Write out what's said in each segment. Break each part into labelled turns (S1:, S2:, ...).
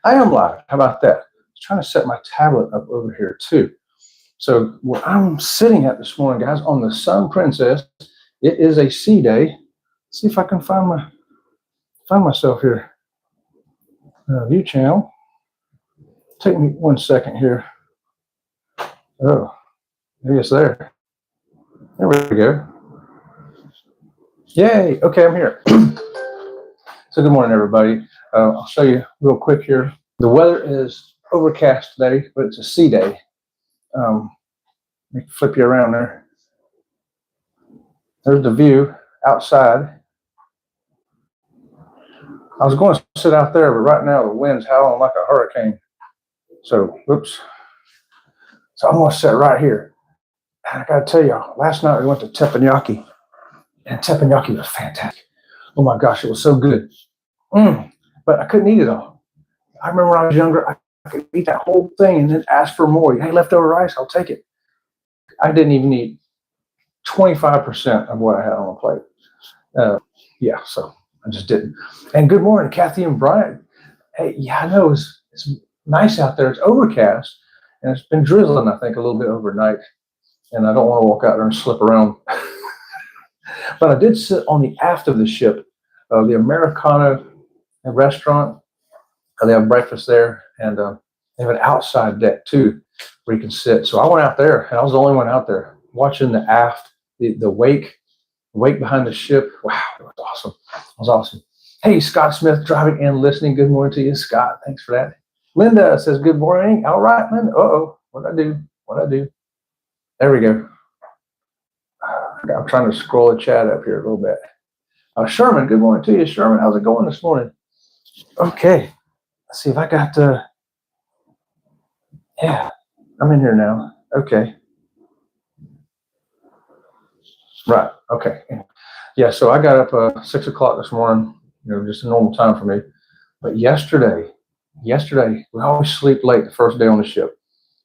S1: I am live. How about that? I was trying to set my tablet up over here too. So where I'm sitting at this morning, guys, on the Sun Princess, it is a sea day. Let's see if I can find myself here. View channel. Take me 1 second here. Oh, maybe it's there. There we go. Yay. Okay, I'm here. So good morning, everybody. I'll show you real quick here. The weather is overcast today, but it's a sea day. Let me flip you around there. There's the view outside. I was going to sit out there, but right now the wind's howling like a hurricane. So, oops. So I'm going to sit right here. And I got to tell y'all, last night we went to teppanyaki, and teppanyaki was fantastic. Oh my gosh, it was so good. But I couldn't eat it all. I remember when I was younger, I could eat that whole thing and then ask for more. Hey, leftover rice, I'll take it. I didn't even eat 25% of what I had on the plate. Yeah, so I just didn't. And good morning, Kathy and Brian. Hey, yeah, I know it's nice out there. It's overcast, and it's been drizzling, I think, a little bit overnight. And I don't want to walk out there and slip around. But I did sit on the aft of the ship, the Americana restaurant. They have breakfast there, and they have an outside deck too, where you can sit. So I went out there, and I was the only one out there watching the aft, the wake behind the ship. Wow, it was awesome. It was awesome. Hey, Scott Smith, driving and listening. Good morning to you, Scott. Thanks for that. Linda says, good morning. All right, Linda. Uh-oh. What'd I do? There we go. I'm trying to scroll the chat up here a little bit. Sherman, good morning to you, Sherman. How's it going this morning? Okay. Let's see if I got yeah, I'm in here now. Okay. Right. Okay. Yeah, so I got up 6 o'clock this morning, just a normal time for me. But yesterday, we always sleep late the first day on the ship.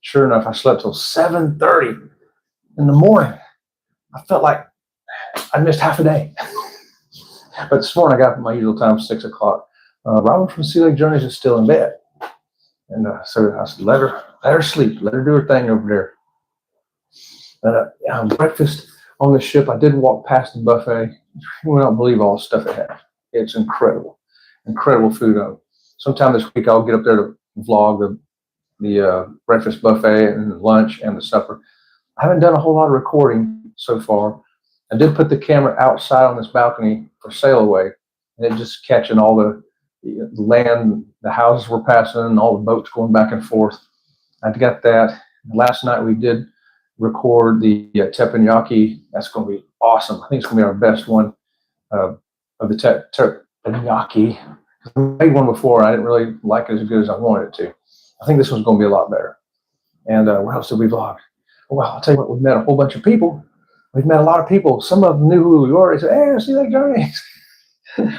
S1: Sure enough, I slept till 7:30 in the morning. I felt like I missed half a day. But this morning I got up at my usual time, 6 o'clock. Robin from Sea Lake Journeys is still in bed. And so I said, let her sleep. Let her do her thing over there. But breakfast on the ship, I did walk past the buffet. You will not believe all the stuff it has. It's incredible. Incredible food. Sometime this week I'll get up there to vlog the breakfast buffet and the lunch and the supper. I haven't done a whole lot of recording so far. I did put the camera outside on this balcony for sail away, and it just catching all the land, the houses we're passing, and all the boats going back and forth. I got that. Last night we did record the teppanyaki. That's going to be awesome. I think it's going to be our best one of the teppanyaki. I made one before. I didn't really like it as good as I wanted it to. I think this one's going to be a lot better. And what else did we vlog? Well, I'll tell you what, we've met a whole bunch of people. We've met a lot of people. Some of them knew who we were. They said, hey, I see that Journeys.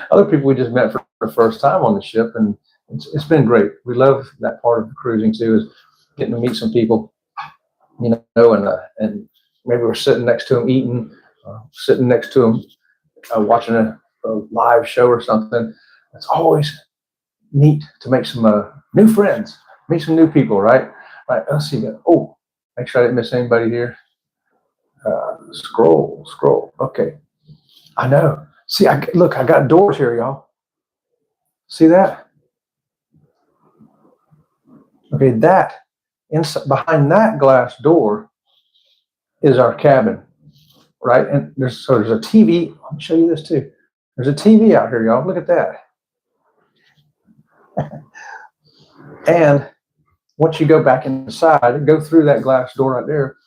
S1: Other people we just met for the first time on the ship, and it's been great. We love that part of the cruising too, is getting to meet some people, and maybe we're sitting next to them eating, sitting next to them watching a live show or something. It's always neat to make some new friends, meet some new people, right? Right. Let's see. Oh, make sure I didn't miss anybody here. Scroll. Okay. I know. See, look, I got doors here, y'all. See that? Okay, that inside behind that glass door is our cabin, right? And there's a TV. Let me show you this too. There's a TV out here, y'all. Look at that. And once you go back inside, go through that glass door right there,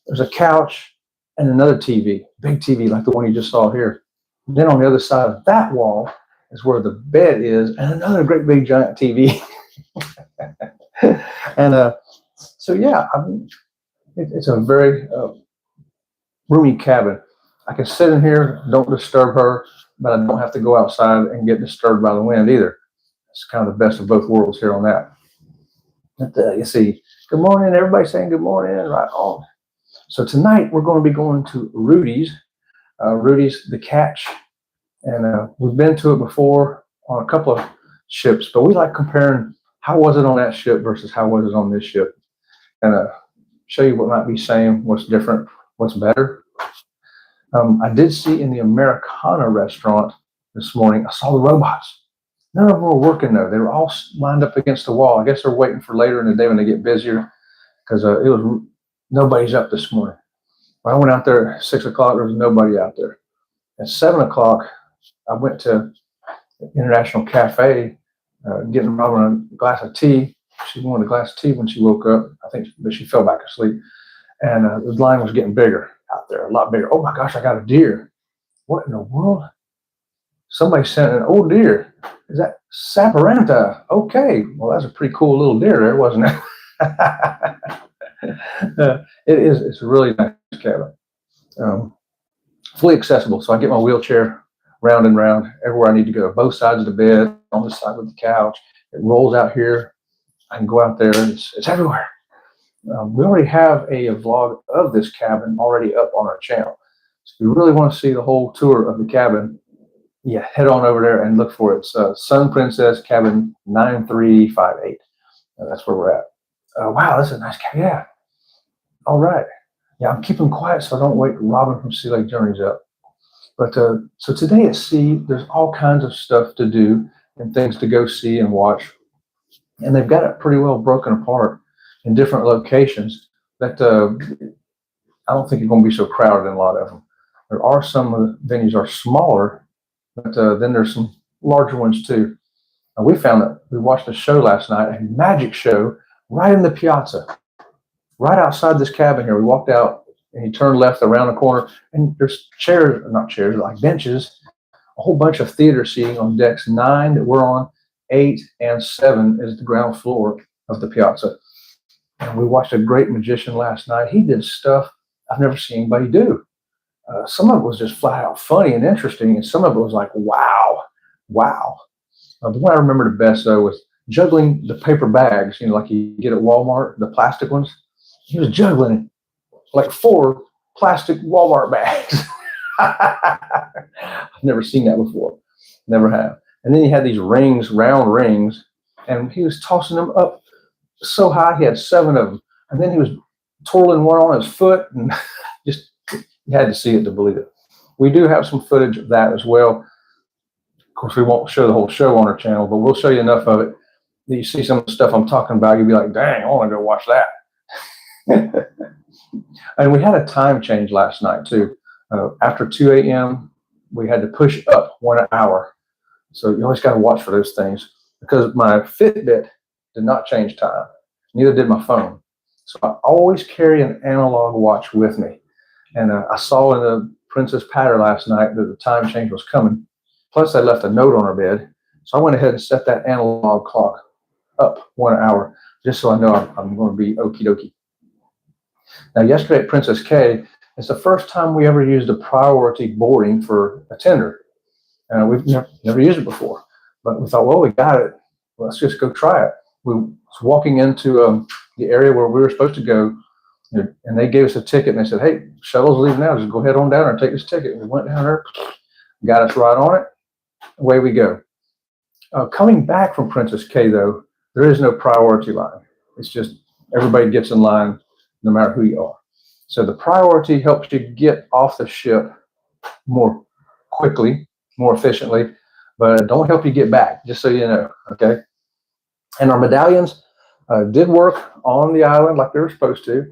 S1: there's a couch and another TV, big TV like the one you just saw here. Then on the other side of that wall is where the bed is, and another great big giant TV. And so yeah, I mean, it's a very roomy cabin. I can sit in here, don't disturb her, but I don't have to go outside and get disturbed by the wind either. It's kind of the best of both worlds here on that. But, you see, good morning, everybody saying good morning, right on. So tonight we're going to be going to Rudy's. Rudy's the Catch, and we've been to it before on a couple of ships, but we like comparing how was it on that ship versus how was it on this ship, and show you what might be same, what's different, what's better. I did see in the Americana restaurant this morning, I saw the robots. None of them were working though. They were all lined up against the wall. I guess they're waiting for later in the day when they get busier, because it was nobody's up this morning. When I went out there at 6 o'clock, there was nobody out there. At 7 o'clock, I went to International Cafe, getting Robin a glass of tea. She wanted a glass of tea when she woke up, I think, but she fell back asleep. And the line was getting bigger out there, a lot bigger. Oh my gosh, I got a deer. What in the world? Somebody sent an old deer. Is that Saparanta? Okay, well, that's a pretty cool little deer there, wasn't it? It is. It's a really nice cabin. Fully accessible. So I get my wheelchair round and round everywhere I need to go. Both sides of the bed, on the side with the couch. It rolls out here. I can go out there. It's everywhere. We already have a vlog of this cabin already up on our channel. So if you really want to see the whole tour of the cabin, yeah, head on over there and look for it. It's Sun Princess Cabin 9358. That's where we're at. Wow, that's a nice cabin. Yeah. All right. Yeah, I'm keeping quiet so I don't wake Robin from Sea Lake Journeys up. But so today at sea, there's all kinds of stuff to do and things to go see and watch. And they've got it pretty well broken apart in different locations that I don't think you're going to be so crowded in a lot of them. There are some of the venues are smaller, but then there's some larger ones too. We found that we watched a show last night, a magic show, right in the piazza, right outside this cabin here. We walked out and you turn left around the corner, and there's chairs, not chairs, like benches, a whole bunch of theater seating on decks 9 that we're on, 8 and 7 is the ground floor of the piazza. And we watched a great magician last night. He did stuff I've never seen anybody do. Some of it was just flat out funny and interesting, and some of it was like, wow, wow. The one I remember the best, though, was juggling the paper bags, like you get at Walmart, the plastic ones. He was juggling like 4 plastic Walmart bags. I've never seen that before. Never have. And then he had these rings, round rings, and he was tossing them up so high. He had 7 of them. And then he was twirling one on his foot, and just, you had to see it to believe it. We do have some footage of that as well. Of course, we won't show the whole show on our channel, but we'll show you enough of it that you see some of the stuff I'm talking about. You'll be like, dang, I want to go watch that. And we had a time change last night too. After 2 a.m., we had to push up 1 hour. So you always got to watch for those things, because my Fitbit did not change time. Neither did my phone. So I always carry an analog watch with me. And I saw in the Princess Patter last night that the time change was coming. Plus, I left a note on her bed. So I went ahead and set that analog clock up 1 hour, just so I know I'm going to be okie dokie. Now, yesterday at Princess Cay, it's the first time we ever used a priority boarding for a tender. We've never used it before, but we thought, well, we got it. Let's just go try it. We was walking into the area where we were supposed to go, and they gave us a ticket, and they said, hey, shuttle's leaving now. Just go ahead on down there and take this ticket. We went down there, got us right on it. Away we go. Coming back from Princess Cay, though, there is no priority line. It's just everybody gets in line no matter who you are. So the priority helps you get off the ship more quickly, more efficiently, but don't help you get back, just so you know, okay? And our medallions did work on the island like they were supposed to.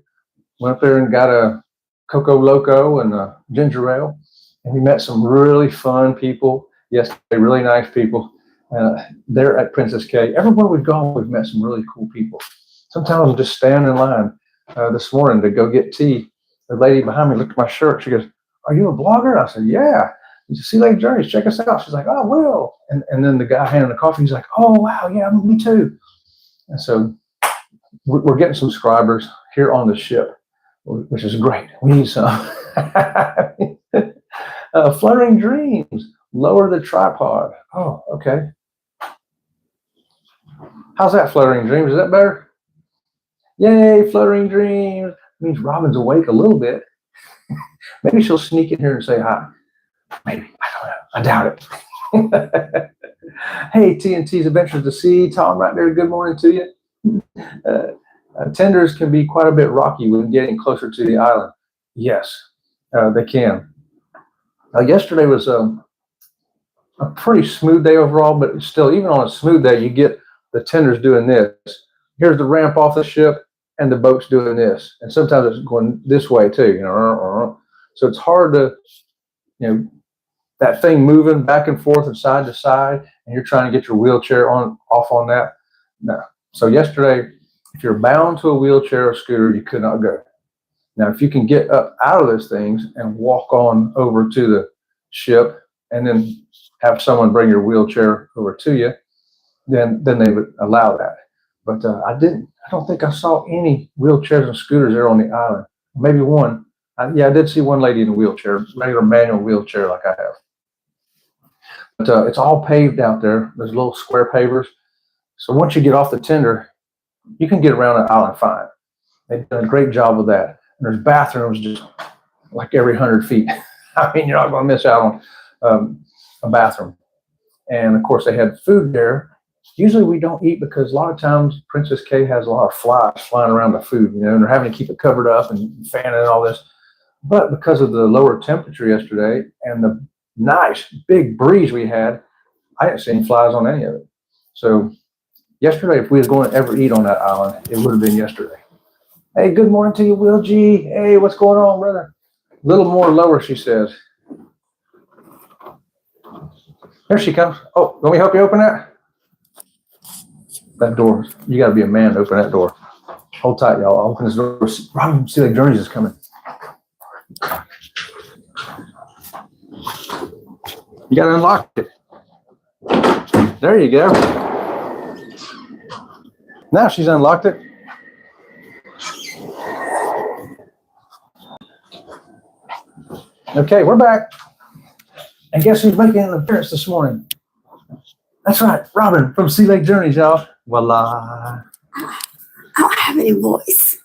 S1: Went up there and got a Coco Loco and a ginger ale, and we met some really fun people. Yes, they're really nice people. There at Princess Cay, everywhere we've gone, we've met some really cool people. Sometimes I'm just standing in line this morning to go get tea. The lady behind me looked at my shirt. She goes, are you a blogger? I said, yeah. Sea Lake Journeys, check us out. She's like, oh, I will. And then the guy handing the coffee, he's like, oh, wow, yeah, me too. And so we're getting subscribers here on the ship, which is great. We need some. Fluttering Dreams, lower the tripod. Oh, okay. How's that, Fluttering Dreams? Is that better? Yay, Fluttering Dreams. Means Robin's awake a little bit. Maybe she'll sneak in here and say hi. Maybe. I don't know. I doubt it. Hey, TNT's Adventures to Sea. Tom right there, good morning to you. Tenders can be quite a bit rocky when getting closer to the island. Yes, they can. Yesterday was a pretty smooth day overall, but still, even on a smooth day, you get the tenders doing this. Here's the ramp off the ship, and the boat's doing this. And sometimes it's going this way too, you know. So it's hard to, you know, that thing moving back and forth and side to side, and you're trying to get your wheelchair off on that. No. So yesterday, if you're bound to a wheelchair or scooter, you could not go. Now, if you can get up out of those things and walk on over to the ship and then have someone bring your wheelchair over to you, then they would allow that. But I don't think I saw any wheelchairs and scooters there on the island. Maybe one. I did see one lady in a wheelchair, regular manual wheelchair like I have. But it's all paved out there. There's little square pavers. So once you get off the tender, you can get around the island fine. They've done a great job with that. And there's bathrooms just like every 100 feet. I mean, you're not going to miss out on a bathroom. And of course, they had food there. Usually we don't eat because a lot of times Princess Cay has a lot of flies flying around the food, you know, and they're having to keep it covered up and fanning and all this. But because of the lower temperature yesterday and the nice big breeze we had, I didn't see any flies on any of it. So yesterday, if we was going to ever eat on that island, it would have been yesterday. Hey, good morning to you, Will G. Hey, what's going on, brother? A little more lower, she says. There she comes. Oh, let me help you open that? That door, you got to be a man to open that door. Hold tight, y'all. I'll open this door. Robin Sea Lake Journeys is coming. You got to unlock it. There you go. Now she's unlocked it. Okay, we're back. And guess who's making an appearance this morning? That's right, Robin from Sea Lake Journeys, y'all. Voila.
S2: I don't have any voice.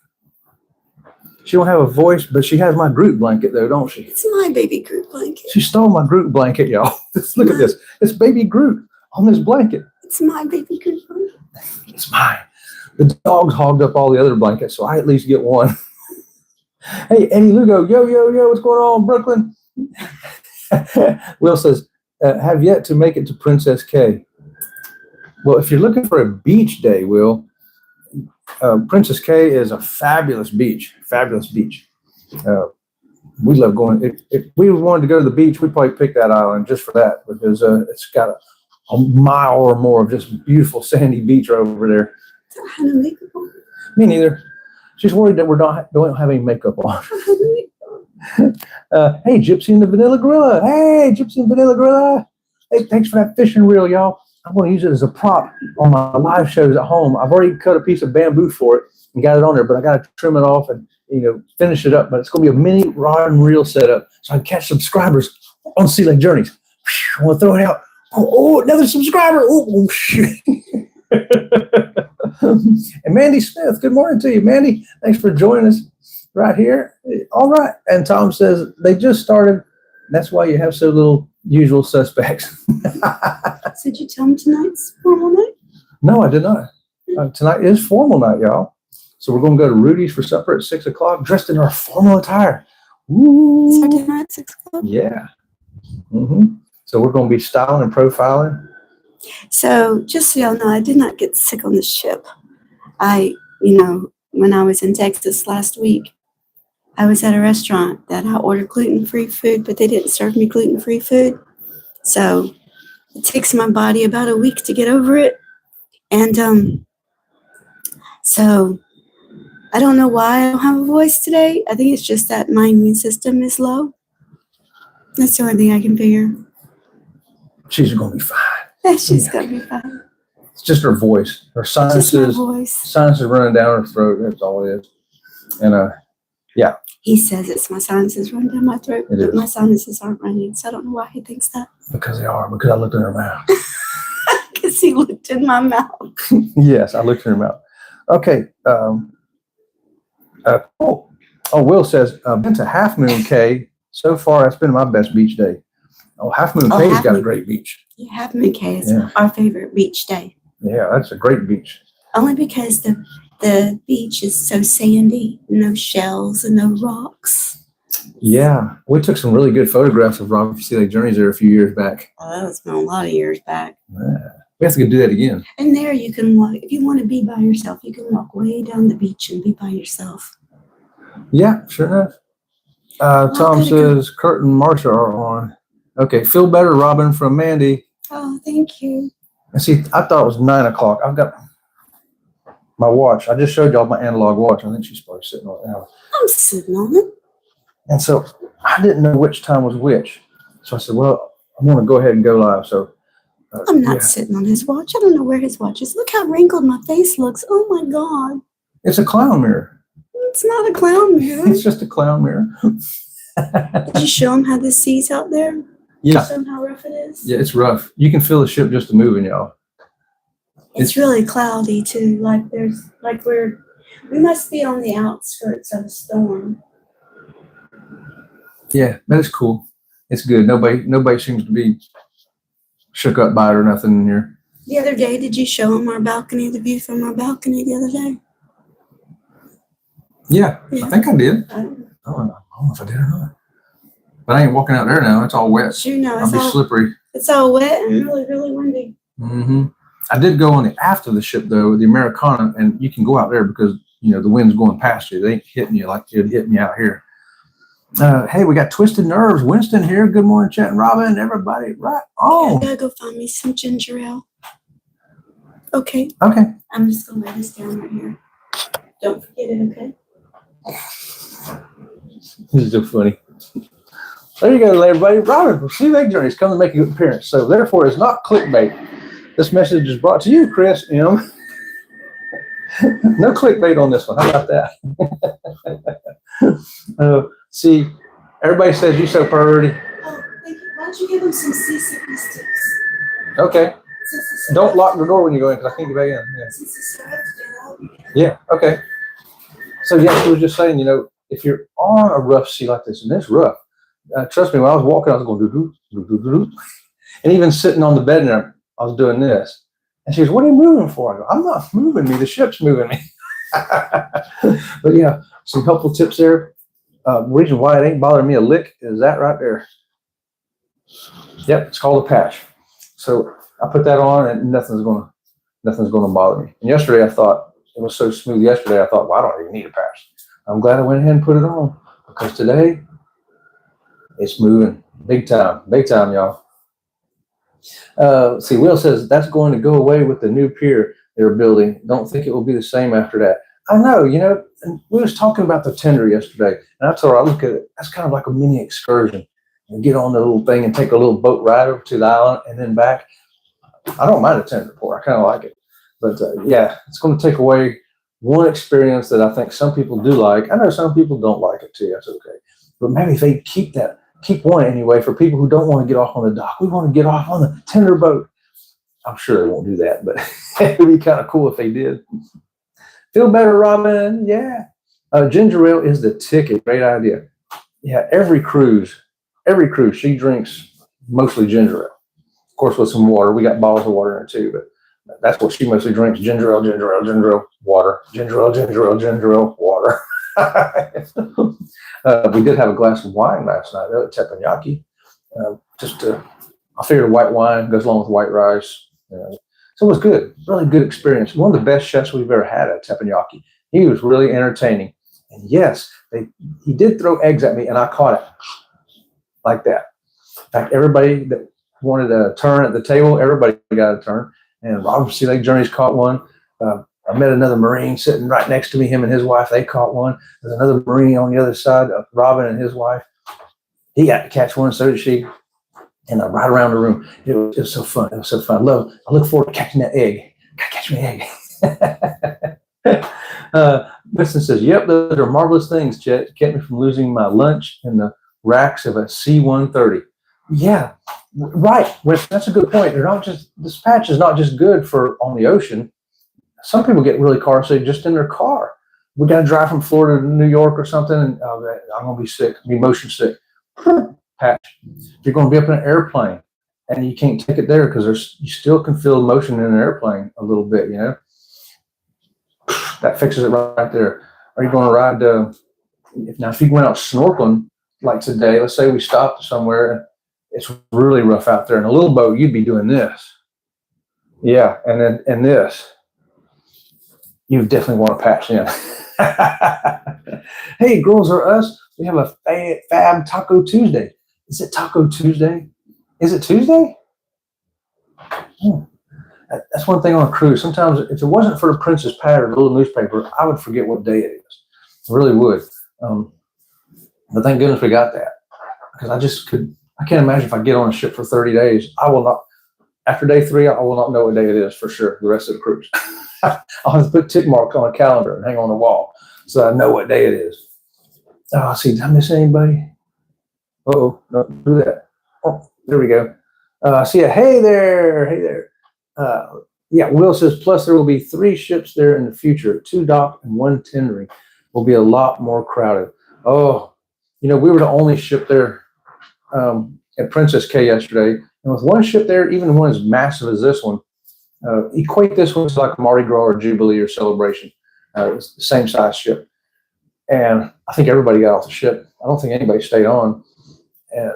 S1: She don't have a voice, but she has my Groot blanket, though, don't she?
S2: It's my baby Groot blanket.
S1: She stole my Groot blanket, y'all. Look at this. It's baby Groot on this blanket.
S2: It's my baby Groot blanket.
S1: It's mine. The dogs hogged up all the other blankets, so I at least get one. Hey, Eddie Lugo, yo, what's going on, Brooklyn? Will says, have yet to make it to Princess Cay. Well, if you're looking for a beach day, Will, Princess Cay is a fabulous beach. We love going. If we wanted to go to the beach, we'd probably pick that island just for that, because it's got a mile or more of just beautiful sandy beach right over there.
S2: I had no makeup on.
S1: Me neither. She's worried that we don't have any makeup on. Hey, Gypsy and the Vanilla Gorilla. Hey, Gypsy and Vanilla Gorilla. Hey, thanks for that fishing reel, y'all. I'm going to use it as a prop on my live shows at home. I've already cut a piece of bamboo for it and got it on there, but I got to trim it off and finish it up. But it's going to be a mini rod and reel setup so I can catch subscribers on Sea Lake Journeys. I want to throw it out. Oh, another subscriber. Oh, shoot. And Mandy Smith, good morning to you, Mandy. Thanks for joining us right here. All right. And Tom says they just started. That's why you have so little usual suspects.
S2: Did you tell them tonight's formal night?
S1: No, I did not. Tonight is formal night, y'all. So we're going to go to Rudy's for supper at 6 o'clock, dressed in our formal attire. Woo!
S2: Is our dinner at 6 o'clock?
S1: Yeah. Mm-hmm. So we're going to be styling and profiling.
S2: So just so y'all know, I did not get sick on the ship. When I was in Texas last week, I was at a restaurant that I ordered gluten-free food, but they didn't serve me gluten-free food. So it takes my body about a week to get over it. And so I don't know why I don't have a voice today. I think it's just that my immune system is low. That's the only thing I can figure.
S1: She's going to be fine.
S2: She's going to be fine.
S1: It's just her voice. Her sinuses running down her throat. That's all it is. And yeah.
S2: He says it's my sinuses running down my throat,
S1: but
S2: my sinuses aren't running. So I don't know why he thinks that.
S1: Because they are. Because I looked in her mouth.
S2: Because he looked in my mouth.
S1: Yes, I looked in her mouth. Okay. Will says, been to Half Moon Cay. So far, that's been my best beach day. Oh, Half Moon
S2: Oh,
S1: Cay's
S2: Half
S1: got a
S2: Moon-
S1: great beach.
S2: Yeah, Half Moon Cay is
S1: Yeah.
S2: our favorite beach day.
S1: Yeah, that's a great beach.
S2: Only because the beach is so sandy, no shells and no rocks.
S1: Yeah, we took some really good photographs of Robert Sea Lake Journeys there a few years back.
S2: Oh, that was been a lot of years back.
S1: Yeah. We have to go do that again.
S2: And there you can walk, if you want to be by yourself, you can walk way down the beach and be by yourself.
S1: Yeah, sure enough. Tom
S2: gotta go.
S1: says Kurt and Marsha are on. Okay, feel better, Robin, from Mandy.
S2: Oh, thank you.
S1: And see, I thought it was 9 o'clock. I've got my watch. I just showed y'all my analog watch. I think she's probably sitting on it now.
S2: I'm sitting on it.
S1: And so I didn't know which time was which. So I said, well, I'm going to go ahead and go live. So
S2: I'm not
S1: yeah.
S2: sitting on his watch. I don't know where his watch is. Look how wrinkled my face looks. Oh my God.
S1: It's a clown mirror.
S2: It's not a clown mirror.
S1: It's just a clown mirror.
S2: Did you show him how the sea's out there?
S1: Yeah.
S2: Show him how rough it is?
S1: Yeah, it's rough. You can feel the ship just moving, y'all.
S2: It's really cloudy too. We must be on the outskirts of a storm.
S1: Yeah, that is cool. It's good. Nobody seems to be shook up by it or nothing in here.
S2: The other day, did you show him our balcony, the view from our balcony the other day?
S1: Yeah,
S2: Yeah.
S1: I think I did.
S2: I don't know.
S1: I don't know if I did or not. But I ain't walking out there now. It's all wet.
S2: But you know,
S1: I'll be slippery.
S2: it's all wet and really, really windy.
S1: Mm-hmm. I did go on the aft of the ship though, the Americana, and you can go out there because the wind's going past you. They ain't hitting you like it'd hit me out here. Hey, we got Twisted Nerves. Winston here. Good morning, Chet and Robin. Everybody, right
S2: I
S1: on.
S2: gotta go find me some ginger ale. Okay,
S1: Okay.
S2: I'm just gonna lay this down right here. Don't forget it, okay?
S1: This is so funny. There you go, everybody. Robin from Sea Lake Journeys come to make an appearance. So therefore, it's not clickbait. This message is brought to you, Chris M. No clickbait on this one. How about that? See, everybody says you're so pretty.
S2: Oh, thank you. Why don't you give them some seasickness tips?
S1: Okay.
S2: Since it's so
S1: Don't
S2: hot-
S1: lock the door when you go in because I can't get back in. Yeah.
S2: Since it's so hot today, I'll be-
S1: Yeah. Okay. So yeah, she was just saying, if you're on a rough sea like this, and it's rough, trust me, when I was walking, I was going doo doo doo doo doo, and even sitting on the bed there, I was doing this. And she goes, "What are you moving for?" I go, "I'm not moving me. The ship's moving me." But yeah, some helpful tips there. Reason why it ain't bothering me a lick is that right there. Yep, it's called a patch. So I put that on, and nothing's gonna bother me. And yesterday, I thought it was so smooth. Yesterday, I thought, well, I don't even need a patch. I'm glad I went ahead and put it on because today it's moving big time, y'all. See, Will says that's going to go away with the new pier they're building. Don't think it will be the same after that. I know, and we was talking about the tender yesterday, and I told her I look at it, that's kind of like a mini excursion. And get on the little thing and take a little boat ride over to the island and then back. I don't mind a tender port. I kind of like it. But yeah, it's going to take away one experience that I think some people do like. I know some people don't like it too. That's okay. But maybe if they keep one anyway for people who don't want to get off on the dock. We want to get off on the tender boat. I'm sure they won't do that, but it would be kind of cool if they did. Feel better, Robin. Yeah. Ginger ale is the ticket. Great idea. Yeah, every cruise, she drinks mostly ginger ale. Of course, with some water. We got bottles of water in it too, but that's what she mostly drinks. Ginger ale, water. Ginger ale, water. We did have a glass of wine last night, though, at teppanyaki. I figured white wine goes along with white rice. So it was good. Really good experience. One of the best chefs we've ever had at teppanyaki. He was really entertaining. And yes, he did throw eggs at me, and I caught it like that. In fact, everybody that wanted a turn at the table, everybody got a turn. And Robert Sea Lake Journeys caught one. I met another Marine sitting right next to me. Him and his wife, they caught one. There's another Marine on the other side of Robin and his wife. He got to catch one, so did she. And right around the room. It was so fun. It was so fun. I look forward to catching that egg. Gotta catch me an egg. Winston says, "Yep, those are marvelous things, Chet. Kept me from losing my lunch in the racks of a C-130. Yeah, right. That's a good point. This patch is not just good for on the ocean. Some people get really car sick just in their car. We got to drive from Florida to New York or something, and I'm going to be sick, be motion sick. patch. If you're going to be up in an airplane and you can't take it there because you still can feel motion in an airplane a little bit, you know, that fixes it right there. Are you going to ride? Now, if you went out snorkeling like today, let's say we stopped somewhere, it's really rough out there. In a little boat, you'd be doing this. Yeah, and this. You definitely want to patch in. Hey, Girls Are Us, we have a Fab Taco Tuesday. Is it Taco Tuesday? Is it Tuesday? That's one thing on a cruise. Sometimes if it wasn't for the Princess Pad or the little newspaper, I would forget what day it is. I really would. But thank goodness we got that, because I can't imagine if I get on a ship for 30 days, I will not, after day 3, I will not know what day it is for sure, the rest of the cruise. I'll have to put tick mark on a calendar and hang on the wall so I know what day it is. Oh, see, did I miss anybody? Uh-oh, don't do that. Oh, there we go. See ya. Hey there. Yeah, Will says, plus there will be 3 ships there in the future, 2 dock and 1 tendering. Will be a lot more crowded. Oh, you know, we were the only ship there at Princess K yesterday. And with one ship there, even one as massive as this one, equate this one to like Mardi Gras or Jubilee or Celebration. It's the same size ship. And I think everybody got off the ship. I don't think anybody stayed on. And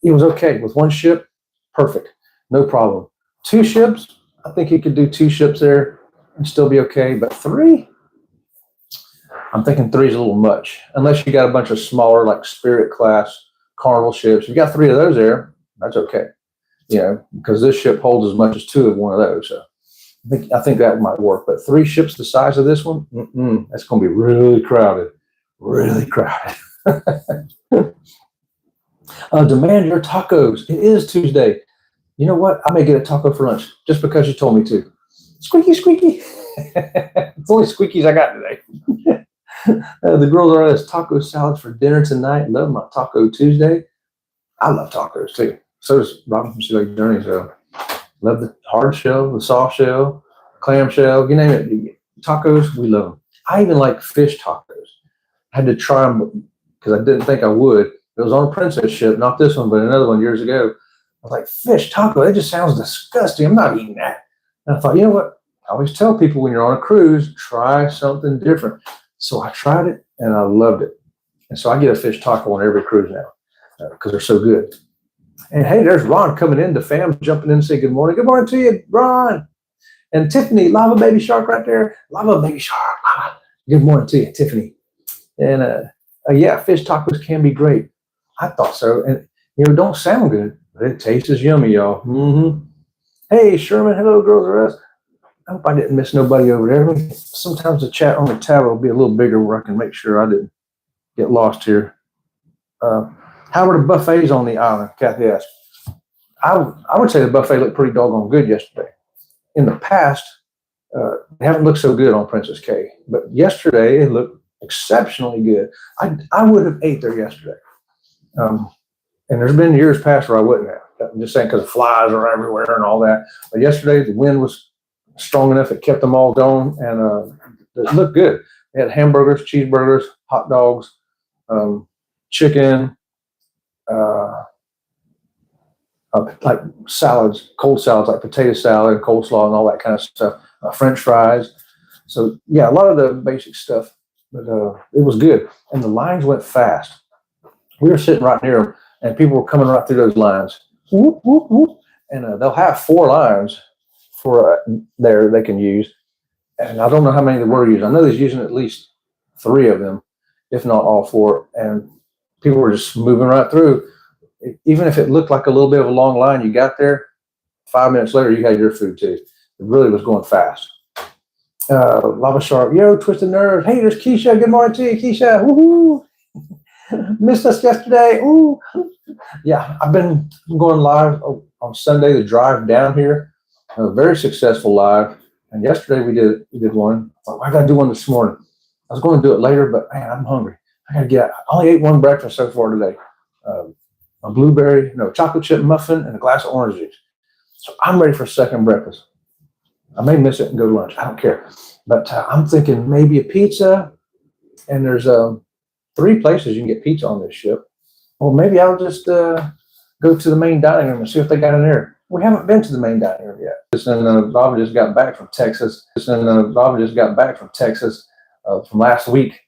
S1: it was okay. With one ship, perfect. No problem. 2 ships, I think you could do 2 ships there and still be okay. But 3, I'm thinking 3 is a little much. Unless you got a bunch of smaller, like Spirit class Carnival ships. If you got 3 of those there, that's okay. You know, because this ship holds as much as 2 of one of those. So I think that might work. But 3 ships the size of this one, that's going to be really crowded. Really crowded. Demand your tacos. It is Tuesday. You know what? I may get a taco for lunch just because you told me to. Squeaky, squeaky. It's only squeakies I got today. The Girls Are Us taco salads for dinner tonight. Love my Taco Tuesday. I love tacos too. So does Robin from Sea Lake Journey. So love the hard shell, the soft shell, clam shell, you name it. Tacos, we love them. I even like fish tacos. I had to try them because I didn't think I would. It was on a Princess ship, not this one, but another one years ago. I was like, fish taco, that just sounds disgusting. I'm not eating that. And I thought, you know what? I always tell people when you're on a cruise, try something different. So I tried it and I loved it. And so I get a fish taco on every cruise now because they're so good. And hey, there's Ron coming in, the fam jumping in and saying good morning. Good morning to you, Ron. And Tiffany, Lava Baby Shark right there. Lava Baby Shark. Good morning to you, Tiffany. And yeah, fish tacos can be great. I thought so. And, you know, don't sound good, but it tastes yummy, y'all. Hey, Sherman. Hello, Girls Are Us. I hope I didn't miss nobody over there. Sometimes the chat on the tab will be a little bigger where I can make sure I didn't get lost here. How were the buffets on the island? Kathy asked. I would say the buffet looked pretty doggone good yesterday. In the past, they haven't looked so good on Princess K, but yesterday it looked exceptionally good. I would have ate there yesterday. And there's been years past where I wouldn't have. I'm just saying because the flies are everywhere and all that. But yesterday the wind was strong enough it kept them all going, and it looked good. They had hamburgers, cheeseburgers, hot dogs, chicken, like salads, cold salads like potato salad, coleslaw, and all that kind of stuff. French fries. So yeah, a lot of the basic stuff, but it was good. And the lines went fast. We were sitting right near them, and people were coming right through those lines. Whoop, whoop, whoop. And they'll have 4 lines for there they can use. And I don't know how many they were using. I know they're using at least 3 of them, if not all 4. And people were just moving right through. Even if it looked like a little bit of a long line, you got there, 5 minutes later, you had your food too. It really was going fast. Lava Shark, yo, Twisted Nerve. Hey, there's Keisha. Good morning to you, Keisha. Woohoo! Missed us yesterday. Ooh. Yeah, I've been going live on Sunday, the drive down here. A very successful live. And yesterday we did one. I thought, I got to do one this morning. I was going to do it later, but man, I'm hungry. I only ate one breakfast so far today. A chocolate chip muffin and a glass of orange juice. So I'm ready for a second breakfast. I may miss it and go to lunch. I don't care. But I'm thinking maybe a pizza. And there's 3 places you can get pizza on this ship. well, maybe I'll just go to the main dining room and see what they got in there. We haven't been to the main dining room yet. And Robin just got back from Texas. From last week,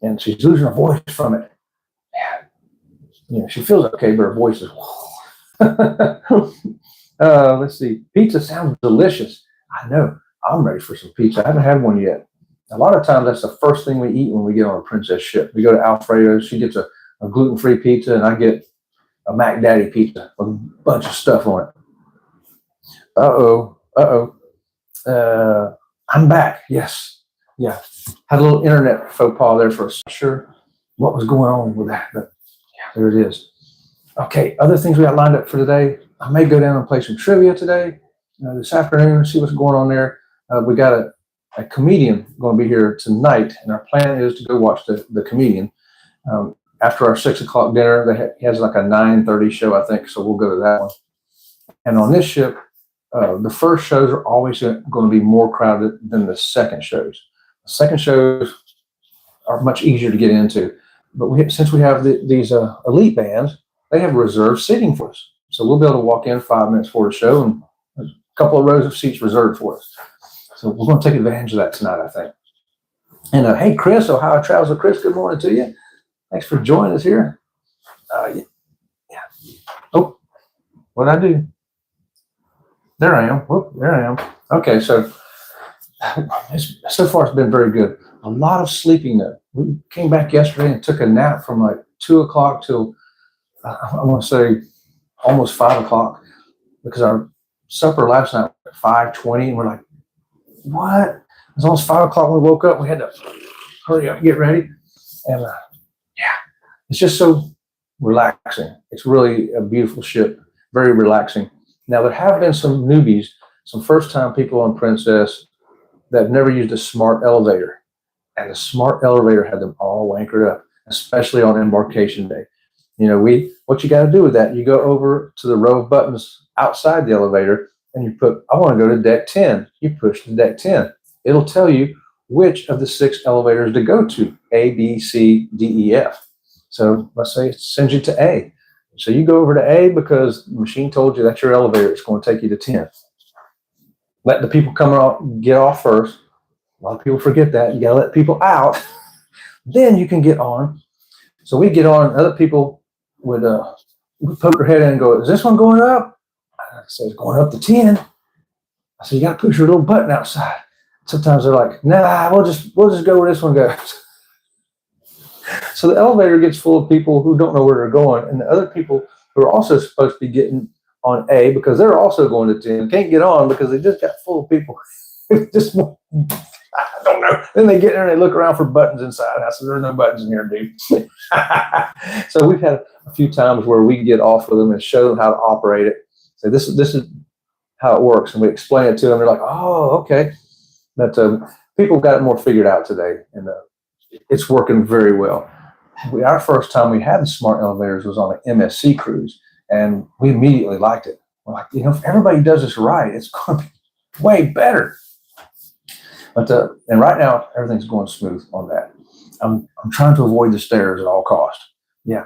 S1: and she's losing her voice from it. Yeah, she feels okay, but her voice is. Let's see. Pizza sounds delicious. I know. I'm ready for some pizza. I haven't had one yet. A lot of times, that's the first thing we eat when we get on a princess ship. We go to Alfredo's. She gets a gluten-free pizza, and I get a Mac Daddy pizza with a bunch of stuff on it. I'm back. Yes. Yeah. Had a little internet faux pas there for a second. Sure what was going on with that, but yeah, there it is. Okay, other things we got lined up for today. I may go down and play some trivia today, this afternoon, see what's going on there. We got a comedian going to be here tonight, and our plan is to go watch the comedian. After our 6 o'clock dinner, he has like a 9:30 show, I think, so we'll go to that one. And on this ship, the first shows are always going to be more crowded than the second shows. The second shows are much easier to get into, but since we have these elite bands, they have reserved seating for us. So we'll be able to walk in 5 minutes before the show, and there's a couple of rows of seats reserved for us. So we're going to take advantage of that tonight, I think. And hey, Chris, Ohio Travels with Chris, good morning to you. Thanks for joining us here. Yeah. Oh, what'd I do? There I am. Whoop, there I am. Okay, so far it's been very good. A lot of sleeping though. We came back yesterday and took a nap from like 2 o'clock till I want to say almost 5 o'clock, because our supper last night was at 5:20, and we're like, what? It was almost 5 o'clock when we woke up. We had to hurry up, get ready, and yeah, it's just so relaxing. It's really a beautiful ship, very relaxing. Now there have been some newbies, some first-time people on Princess that have never used a smart elevator, and the smart elevator had them all wankered up, especially on embarkation day. What you got to do with that, you go over to the row of buttons outside the elevator and you put, I want to go to deck 10. You push the deck 10. It'll tell you which of the 6 elevators to go to, A, B, C, D, E, F. So let's say it sends you to A. So you go over to A because the machine told you that's your elevator. It's going to take you to 10. Let the people come out, get off first. A lot of people forget that. You got to let people out. Then you can get on. So we get on, other people would poke their head in and go, is this one going up? I said, it's going up to 10. I said, you got to push your little button outside. Sometimes they're like, nah, we'll just go where this one goes. So the elevator gets full of people who don't know where they're going, and the other people who are also supposed to be getting on A because they're also going to 10 can't get on because they just got full of people. Just, I don't know. Then they get there and they look around for buttons inside. I said, there are no buttons in here, dude. So we've had a few times where we get off with them and show them how to operate it. So this is how it works, and we explain it to them. They're like, oh, okay. But people got it more figured out today, and it's working very well. Our first time we had the smart elevators was on an MSC cruise, and we immediately liked it. We're like, if everybody does this right, it's going to be way better. But and right now everything's going smooth on that. I'm trying to avoid the stairs at all costs. Yeah.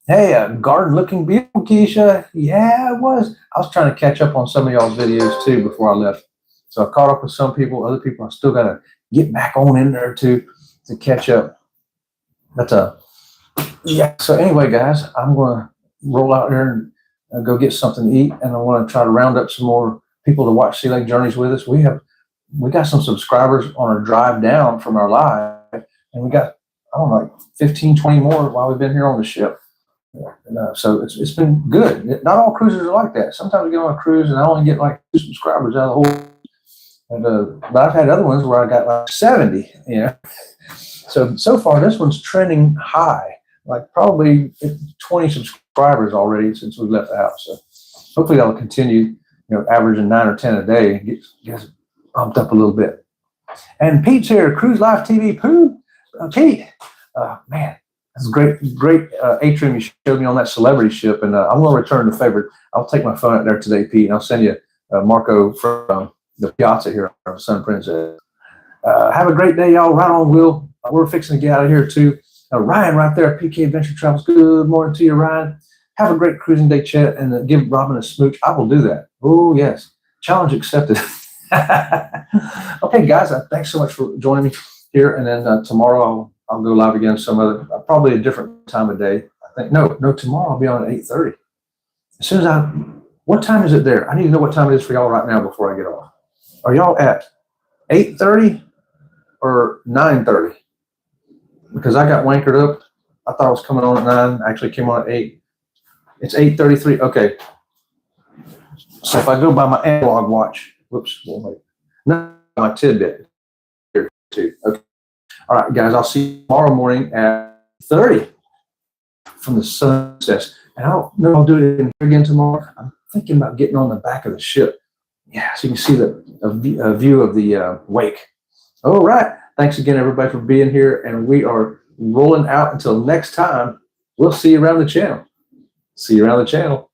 S1: Hey, garden looking beautiful, Keisha. Yeah, it was. I was trying to catch up on some of y'all's videos too before I left. So I caught up with some people. Other people I still got to get back on in there to catch up. But yeah. So anyway, guys, I'm going to roll out here and go get something to eat, and I want to try to round up some more people to watch Sea Lake Journeys with us. We got some subscribers on our drive down from our live, and we got, I don't know, like 15, 20 more while we've been here on the ship. And, so it's been good. Not all cruisers are like that. Sometimes we get on a cruise and I only get like 2 subscribers out of the whole. And, but I've had other ones where I got like 70. So far this one's trending high, like probably 20 subscribers already since we left the house. So hopefully that'll continue, averaging 9 or 10 a day, and get bumped up a little bit. And Pete's here, Cruise Life TV. Pete, man, that's a great atrium you showed me on that celebrity ship, and I'm going to return the favor. I'll take my phone out there today, Pete, and I'll send you Marco from the Piazza here on Sun Princess. Have a great day, y'all. Right on, Will. We're fixing to get out of here too. Ryan right there, PK Adventure Travels. Good morning to you, Ryan. Have a great cruising day, Chet, and give Robin a smooch. I will do that. Oh, yes. Challenge accepted. Okay, guys, thanks so much for joining me here. And then tomorrow I'll go live again some other, probably a different time of day. I think, no, tomorrow I'll be on at 8:30. As soon as what time is it there? I need to know what time it is for y'all right now before I get off. Are y'all at 8:30 or 9:30? Because I got wankered up. I thought I was coming on at 9. I actually came on at 8. It's 8:33. Okay. So if I go by my analog watch, whoops, wait. No, my tidbit here too. Okay. All right, guys, I'll see you tomorrow morning at 30 from the sun sets. And I don't know I'll do it again tomorrow. I'm thinking about getting on the back of the ship. Yeah, so you can see a view of the wake. All right. Thanks again, everybody, for being here. And we are rolling out until next time. We'll see you around the channel. See you around the channel.